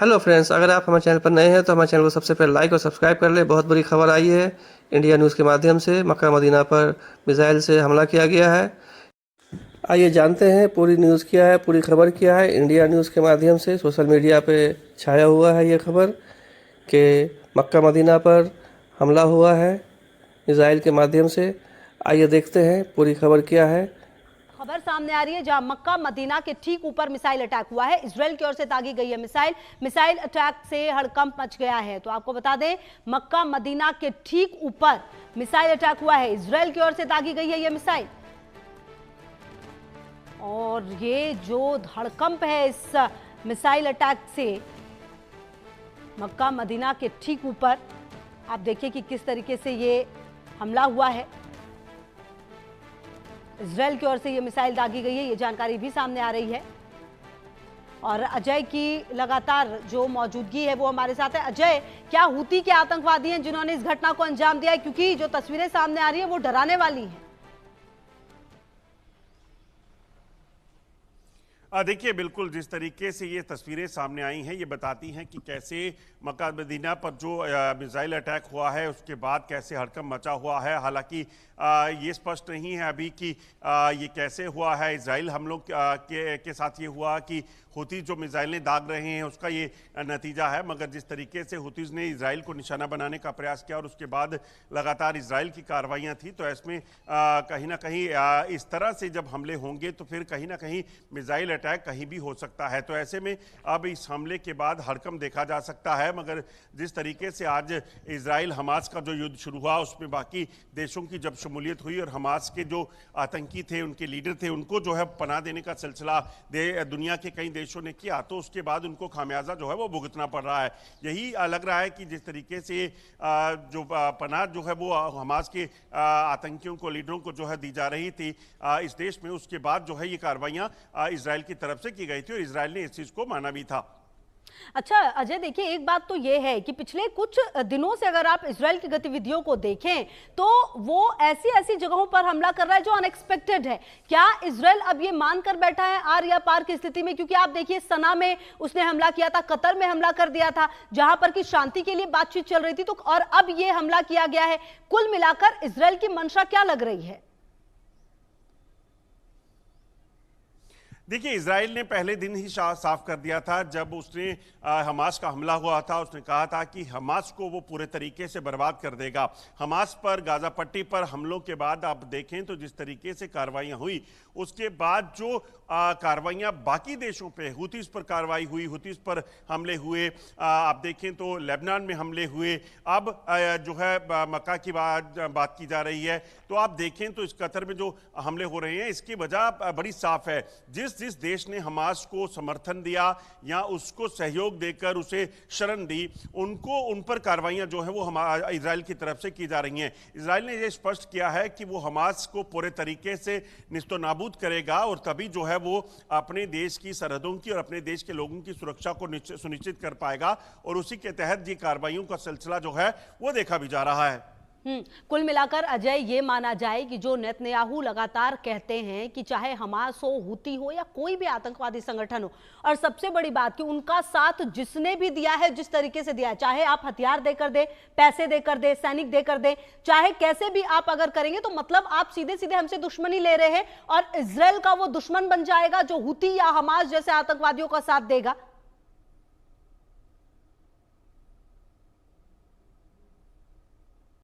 Hello friends, अगर आप हमारे चैनल पर नए हैं तो हमारे चैनल को सबसे पहले लाइक और सब्सक्राइब कर लें। बहुत बड़ी खबर आई है। इंडिया न्यूज़ के माध्यम से मक्का मदीना पर मिसाइल से हमला किया गया है। आइए जानते हैं पूरी न्यूज़ क्या है, पूरी खबर क्या है। इंडिया न्यूज़ के माध्यम से सोशल मीडिया पे छाया हुआ है ये खबर कि मक्का मदीना पर हमला हुआ है मिसाइल के माध्यम से। आइए देखते हैं पूरी खबर क्या है। खबर सामने आ रही है जहां मक्का मदीना के ठीक ऊपर मिसाइल अटैक हुआ है। इजराइल की ओर से दागी गई है मिसाइल अटैक से हड़कंप मच गया है। तो आपको बता दें, मक्का मदीना के ठीक ऊपर मिसाइल अटैक हुआ है। इजराइल की ओर से दागी गई है यह मिसाइल, और ये जो हड़कंप है इस मिसाइल अटैक से मक्का मदीना के ठीक ऊपर, आप देखिए कि किस तरीके से ये हमला हुआ है। इजराइल की ओर से ये मिसाइल दागी गई है, ये जानकारी भी सामने आ रही है। और अजय की लगातार जो मौजूदगी है वो हमारे साथ है। अजय, क्या हूती के आतंकवादी हैं जिन्होंने इस घटना को अंजाम दिया है? क्योंकि जो तस्वीरें सामने आ रही है वो डराने वाली हैं। देखिए, बिल्कुल जिस तरीके से ये तस्वीरें सामने आई हैं ये बताती हैं कि कैसे मक्का मदीना पर जो मिसाइल अटैक हुआ है उसके बाद कैसे हड़कंप मचा हुआ है। हालांकि ये स्पष्ट नहीं है अभी कि ये कैसे हुआ है। इजराइल हम लोग के साथ ये हुआ कि हुती जो मिसाइलें दाग रहे हैं उसका ये नतीजा है। मगर जिस तरीके से हुतीज ने इजराइल को निशाना बनाने का प्रयास किया और उसके बाद लगातार इजराइल की कार्रवाइयाँ थी, तो इसमें कहीं ना कहीं इस तरह से जब हमले होंगे तो फिर कहीं ना कहीं मिसाइल अटैक कहीं भी हो सकता है। तो ऐसे में अब इस हमले के बाद हड़कंप देखा जा सकता है। मगर जिस तरीके से आज इजराइल हमास का जो युद्ध शुरू हुआ उसमें बाकी देशों की जब शमूलियत हुई और हमास के जो आतंकी थे, उनके लीडर थे, उनको जो है पनाह देने का सिलसिला दुनिया के कई देशों ने किया, तो उसके बाद उनको खामियाजा जो है वो भुगतना पड़ रहा है। यही लग रहा है कि जिस तरीके से जो पनाह जो है वो हमास के आतंकियों को, लीडरों को जो है दी जा रही थी इस देश में, उसके बाद जो है ये कार्रवाइयाँ इजराइल की तरफ से की गई थी और इजराइल ने इस चीज को माना भी था। अच्छा अजय, देखिए एक बात तो यह है कि पिछले कुछ दिनों से अगर आप इजराइल की गतिविधियों को देखें तो वो ऐसी ऐसी जगहों पर हमला कर रहा है जो अनएक्सपेक्टेड है। क्या इजराइल अब ये मानकर बैठा है आर या पार की स्थिति में? क्योंकि आप देखिए सना में उसने हमला किया था, कतर में हमला कर दिया था जहां पर कि शांति के लिए बातचीत चल रही थी, तो और अब ये हमला किया गया है। कुल मिलाकर इजराइल की मंशा क्या लग रही है? देखिए, इजराइल ने पहले दिन ही साफ कर दिया था जब उसने हमास का हमला हुआ था। उसने कहा था कि हमास को वो पूरे तरीके से बर्बाद कर देगा। हमास पर, गाजा पट्टी पर हमलों के बाद आप देखें तो जिस तरीके से कार्रवाइयां हुई, उसके बाद जो कार्रवाइयां बाकी देशों पे, हुतीस पर कार्रवाई हुई, हुतीस पर हमले हुए, आप देखें तो लेबनान में हमले हुए, अब जो है मक्का की बात की जा रही है। तो आप देखें तो इस कतर में जो हमले हो रहे हैं इसकी वजह बड़ी साफ है। जिस देश ने हमास को समर्थन दिया या उसको सहयोग देकर उसे शरण दी, उनको उन पर कार्रवाइयां जो है वो इजराइल की तरफ से की जा रही हैं। इजराइल ने यह स्पष्ट किया है कि वो हमास को पूरे तरीके से निस्तो नाबूद करेगा और तभी जो है वो अपने देश की सरहदों की और अपने देश के लोगों की सुरक्षा को सुनिश्चित कर पाएगा, और उसी के तहत ये कार्रवाइयों का सिलसिला जो है वो देखा भी जा रहा है। कुल मिलाकर अजय ये माना जाए कि जो नेतन्याहू लगातार कहते हैं कि चाहे हमास हो, हुती हो या कोई भी आतंकवादी संगठन हो, और सबसे बड़ी बात कि उनका साथ जिसने भी दिया है, जिस तरीके से दिया है, चाहे आप हथियार देकर दे, पैसे देकर दे, सैनिक देकर दे, चाहे कैसे भी आप अगर करेंगे तो मतलब आप सीधे सीधे हमसे दुश्मनी ले रहे हैं और इजराइल का वो दुश्मन बन जाएगा जो हुती या हमास जैसे आतंकवादियों का साथ देगा।